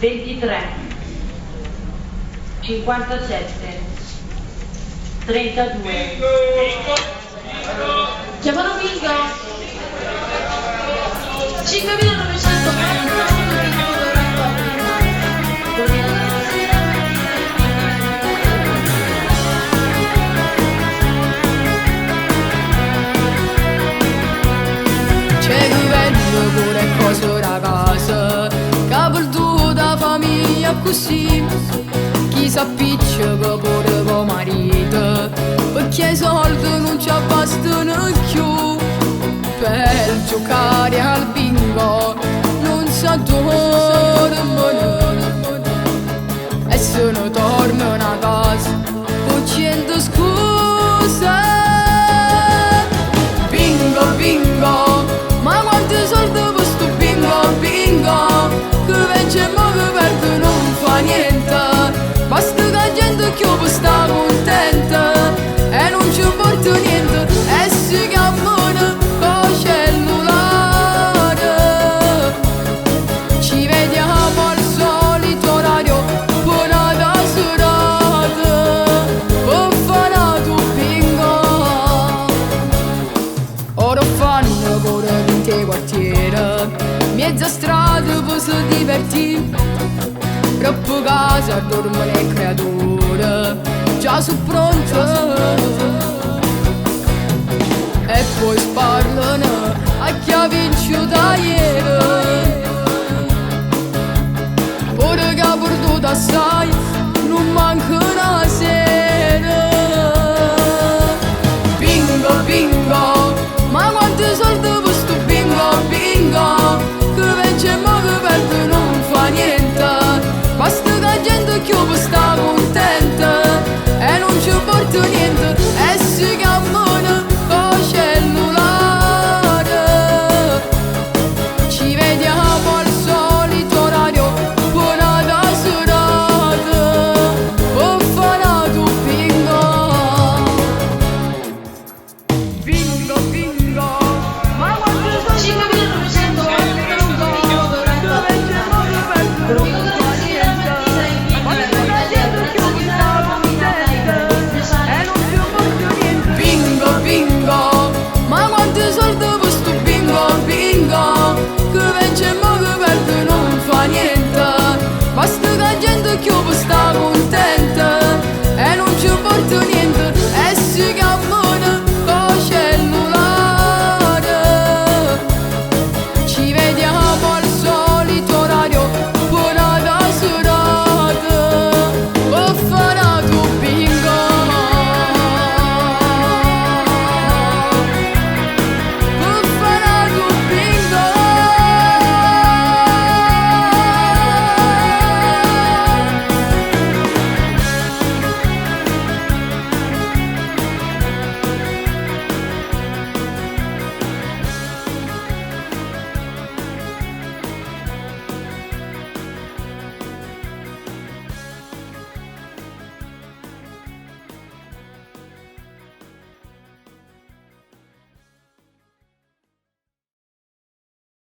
23, 57, 32. Chiamano bingo! 5.940. C'è chi vende pure cose da casa, che perduta famiglia così, chi s'appiccia pure con marito, perché i soldi non ci bastano più per giocare al bingo, non si dormono e se ne tornano a casa facendo scuse. Bingo, bingo, ma quanti soldi per sto bingo, bingo, che vince e che perde non fa niente, basta che la gente che può sta contenta e non ci porta niente e si chiamano con cellulare. Ci vediamo al solito orario, buona serata, ho fatto bingo. Ora fanno pure tinte quartiere, mezza strada per si divertire, troppo casa dormono le creature, già su pronte. E poi sparlano a chi ha vinto da ieri.